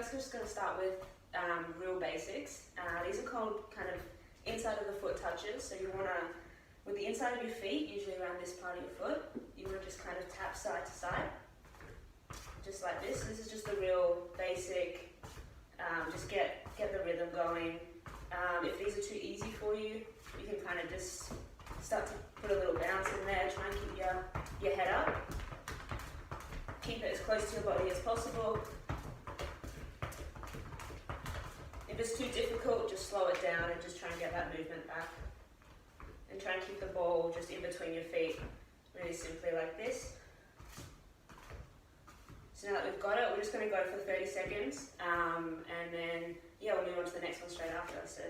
first just going to start with real basics. These are called kind of inside of the foot touches. So you want to, with the inside of your feet, usually around this part of your foot, you want to just kind of tap side to side, just like this. This is just the real basic, just get the rhythm going. If these are too easy for you, you can kind of just start to put a little bounce in there, try and keep your head up. Keep it as close to your body as possible. If it's too difficult, just slow it down and just try and get that movement back. And try and keep the ball just in between your feet, really simply like this. So now that we've got it, we're just going to go for 30 seconds, and then, yeah, we'll move on to the next one straight after. So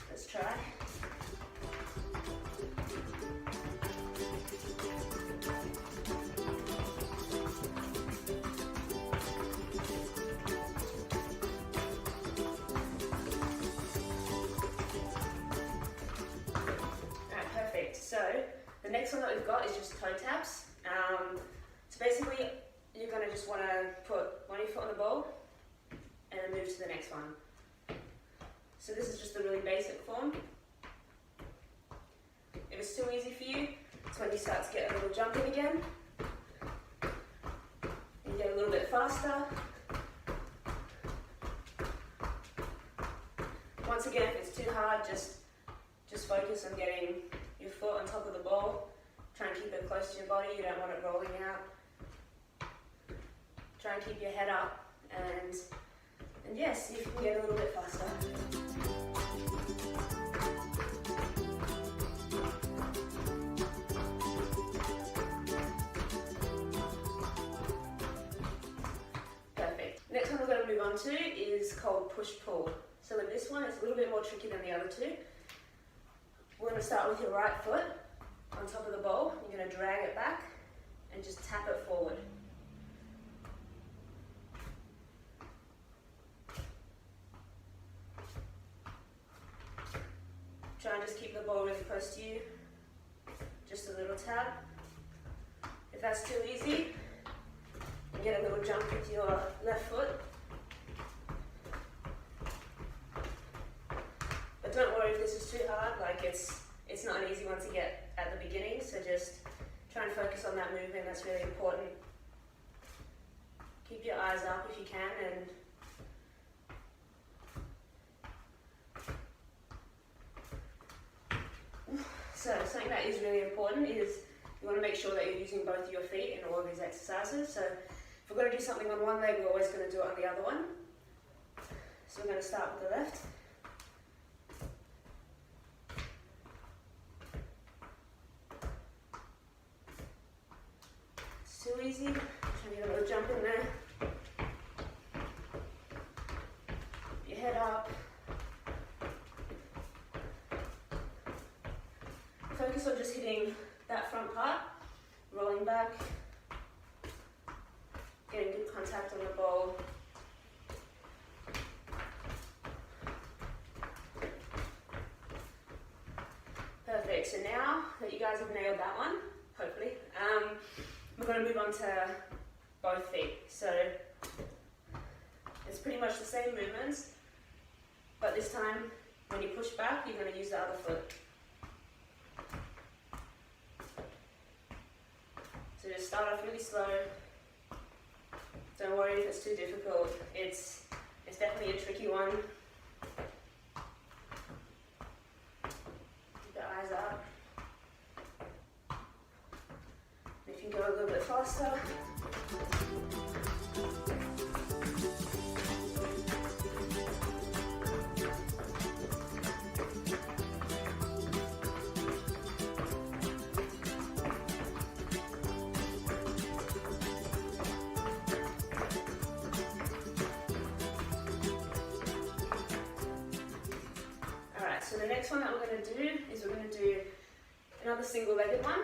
let's try. Alright, perfect. So the next one that we've got is just toe taps. So basically, you're going to just want to put one of your foot on the ball and then move to the next one. So this is just the really basic form. If it's too easy for you, it's when you start to get a little jumping again. You get a little bit faster. Once again, if it's too hard, just focus on getting your foot on top of the ball. Try and keep it close to your body. You don't want it rolling out. Try and keep your head up, and yes, you can get a little bit faster. Perfect. Next one we're going to move on to is called push-pull. So with this one, it's a little bit more tricky than the other two. We're going to start with your right foot on top of the ball. You're going to drag it back and just tap it forward. Try and just keep the ball really close to you. Just a little tap. If that's too easy, you get a little jump with your left foot. But don't worry if this is too hard, like it's not an easy one to get at the beginning, so just try and focus on that movement, that's really important. Keep your eyes up if you can, and so something that is really important is you want to make sure that you're using both your feet in all of these exercises. So if we're going to do something on one leg, we're always going to do it on the other one. So we're going to start with the left. It's too easy. Try to get a little jump in there. Your head up. Focus on just hitting that front part, rolling back, getting good contact on the ball. Perfect, so now that you guys have nailed that one, hopefully, we're going to move on to both feet. So it's pretty much the same movements, but this time when you push back, you're going to use the other foot. So just start off really slow. Don't worry if it's too difficult. It's definitely a tricky one. Keep your eyes up. If you can go a little bit faster. So the next one that we're going to do is we're going to do another single-legged one.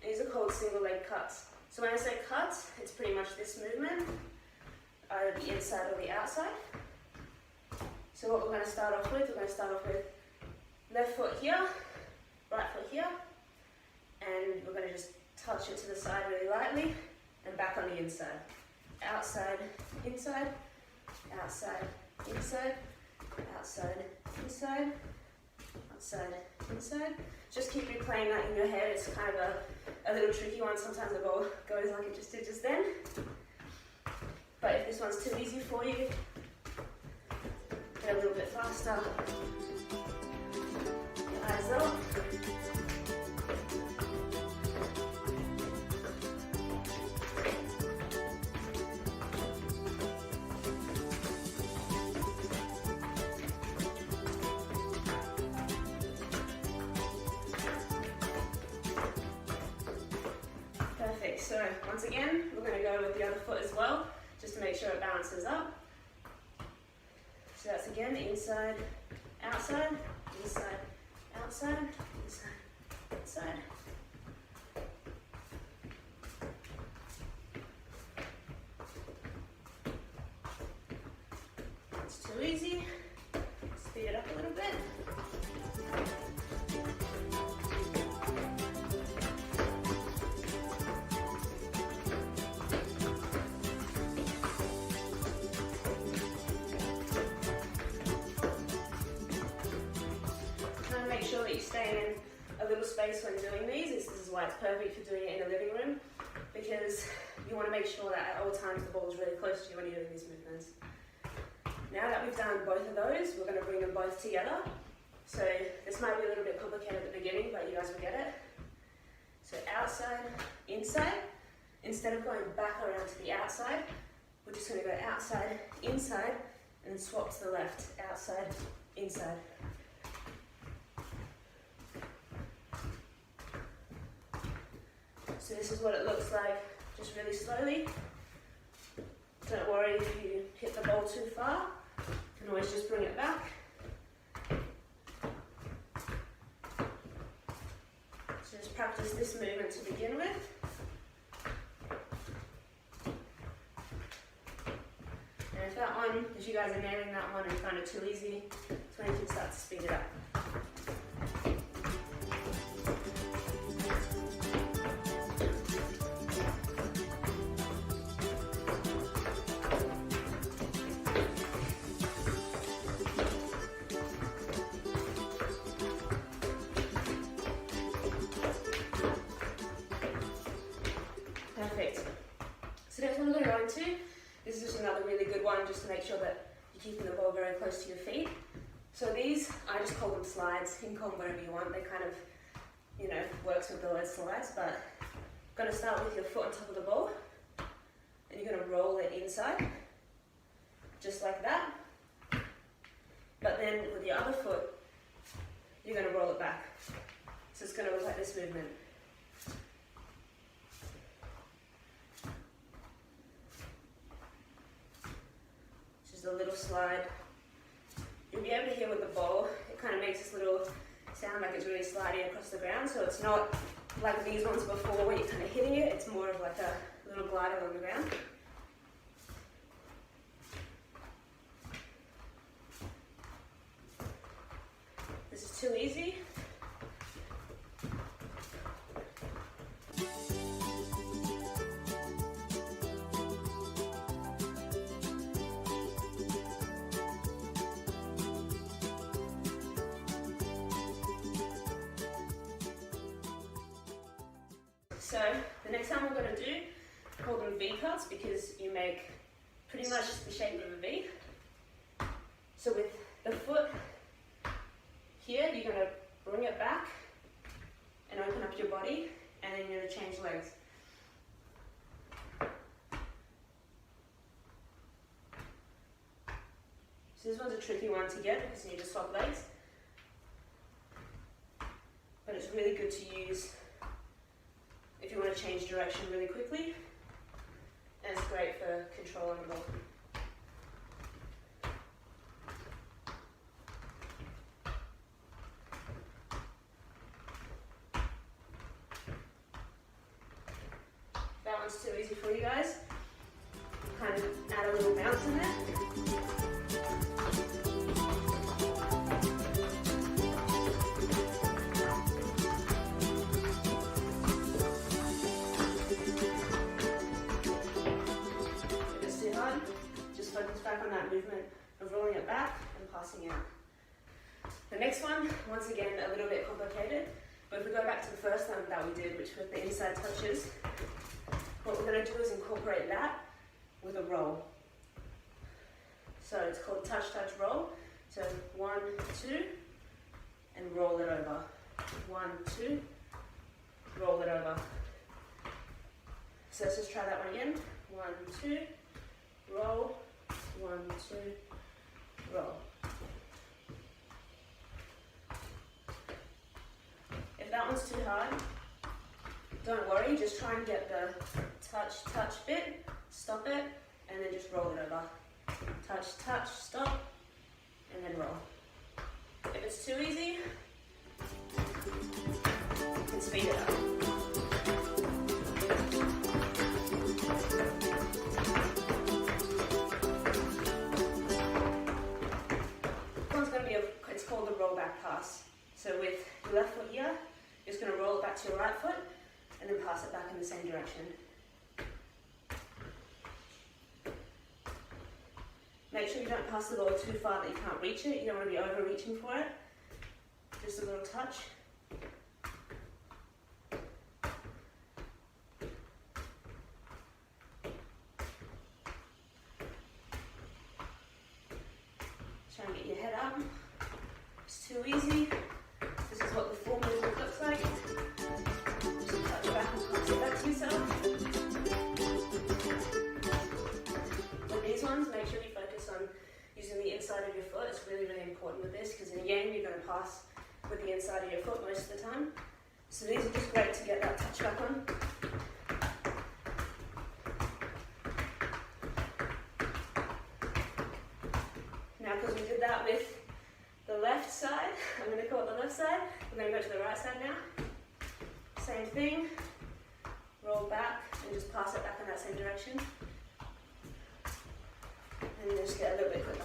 These are called single leg cuts. So when I say cuts, it's pretty much this movement, either the inside or the outside. So what we're going to start off with, we're going to start off with left foot here, right foot here, and we're going to just touch it to the side really lightly and back on the inside. Outside, inside, outside, inside, outside, inside, outside, inside. Just keep replaying that in your head. It's kind of a little tricky one. Sometimes the ball goes like it just did just then. But if this one's too easy for you, get a little bit faster. Eyes up. Perfect. So once again, we're going to go with the other foot as well, just to make sure it balances up. So that's again inside, outside, inside, outside, inside, outside. It's too easy. Speed it up a little bit. Make sure that you stay in a little space when doing these. This is why it's perfect for doing it in a living room, because you want to make sure that at all times the ball is really close to you when you're doing these movements. Now that we've done both of those, we're going to bring them both together. So this might be a little bit complicated at the beginning, but you guys will get it. So outside, inside. Instead of going back around to the outside, we're just going to go outside, inside, and then swap to the left. Outside, inside. So this is what it looks like, just really slowly. Don't worry if you hit the ball too far, you can always just bring it back. So just practice this movement to begin with. And if you guys are nailing that one and find it too easy, that's when you can start to speed it up. Perfect. So next one we're going to go into, this is just another really good one just to make sure that you're keeping the ball very close to your feet. So these, I just call them slides. You can call them whatever you want. They kind of, you know, works with the word slides, but you're going to start with your foot on top of the ball and you're going to roll it inside, just like that. But then with your other foot, you're going to roll it back. So it's going to look like this movement. A little slide. You'll be able to hear with the ball, it kind of makes this little sound like it's really sliding across the ground, so it's not like these ones before where you're kind of hitting it, it's more of like a little glider on the ground. This is too easy. So the next time we're going to do, call them V cuts because you make pretty much the shape of a V. So with the foot here, you're going to bring it back and open up your body, and then you're going to change legs. So this one's a tricky one to get because you need to swap legs, but it's really good to use if you want to change direction really quickly, and it's great for controlling the ball. If that one's too easy for you guys, kind of add a little bounce in there. focus back on that movement of rolling it back and passing out. The next one, once again, a little bit complicated, but if we go back to the first one that we did, which was the inside touches, what we're going to do is incorporate that with a roll. So it's called touch, touch, roll. So 1, 2, and roll it over. 1, 2, roll it over. So let's just try that one again. 1, 2, roll. 1, 2, roll. If that one's too hard, don't worry, just try and get the touch, touch bit, stop it, and then just roll it over. Touch, touch, stop, and then roll. If it's too easy, you can speed it up. It's called the roll back pass. So with your left foot here, you're just going to roll it back to your right foot and then pass it back in the same direction. Make sure you don't pass the ball too far that you can't reach it. You don't want to be overreaching for it. Just a little touch. Try and get your head up. It's too easy. This is what the full movement looks like. Just touch back and pass it back to yourself. With these ones, make sure you focus on using the inside of your foot. It's really, really important with this because in a game you're going to pass with the inside of your foot most of the time. So these are just great to get that touch back on. Now, because we did that with the left side, I'm going to call it the left side, we're going to go to the right side now. Same thing, roll back and just pass it back in that same direction. And then just get a little bit quicker.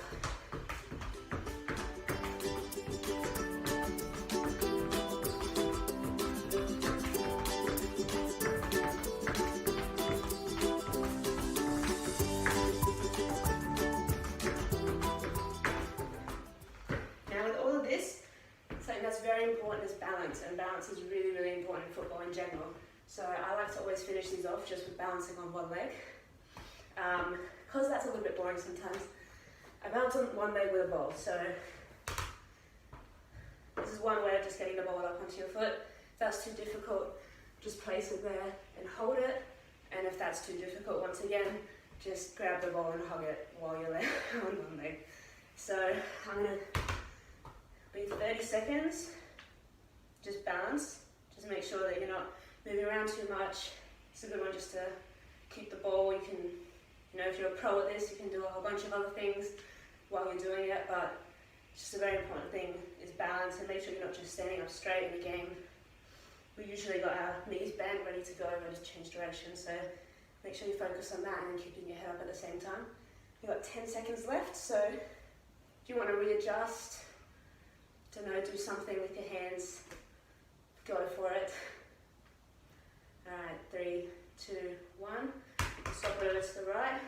Very important is balance, and balance is really, really important in football in general. So I like to always finish these off just with balancing on one leg. Because that's a little bit boring sometimes, I balance on one leg with a ball. So this is one way of just getting the ball up onto your foot. If that's too difficult, just place it there and hold it. And if that's too difficult, once again, just grab the ball and hug it while you're there on one leg. So I'm going to be 30 seconds. Just balance, just make sure that you're not moving around too much. It's a good one just to keep the ball. You can, if you're a pro at this, you can do a whole bunch of other things while you're doing it, but just a very important thing is balance and make sure you're not just standing up straight in the game. We usually got our knees bent, ready to go, ready to change direction, so make sure you focus on that and then keeping your head up at the same time. You've got 10 seconds left, so if you want to readjust, do something with your hands, go for it. Alright, 3, 2, 1. Swap it over to the right.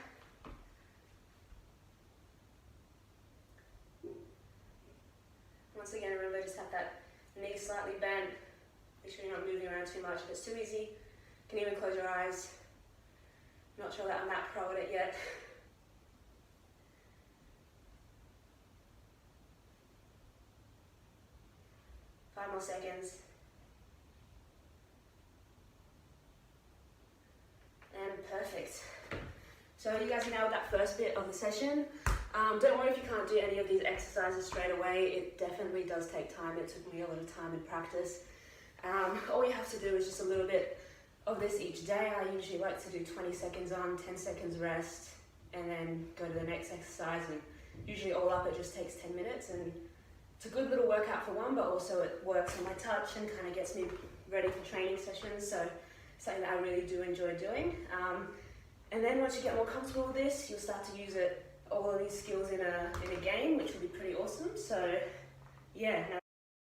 Once again, remember just have that knee slightly bent. Make sure you're not moving around too much. If it's too easy, you can even close your eyes. Not sure that I'm that pro at it yet. 5 more seconds. And perfect. So you guys nailed that first bit of the session. Don't worry if you can't do any of these exercises straight away. It definitely does take time. It took me a lot of time in practice. All you have to do is just a little bit of this each day. I usually like to do 20 seconds on, 10 seconds rest, and then go to the next exercise. And usually all up it just takes 10 minutes. And it's a good little workout for one, but also it works on my touch and kind of gets me ready for training sessions. So something that I really do enjoy doing. And then once you get more comfortable with this, you'll start to use all of these skills in a game, which will be pretty awesome. So yeah.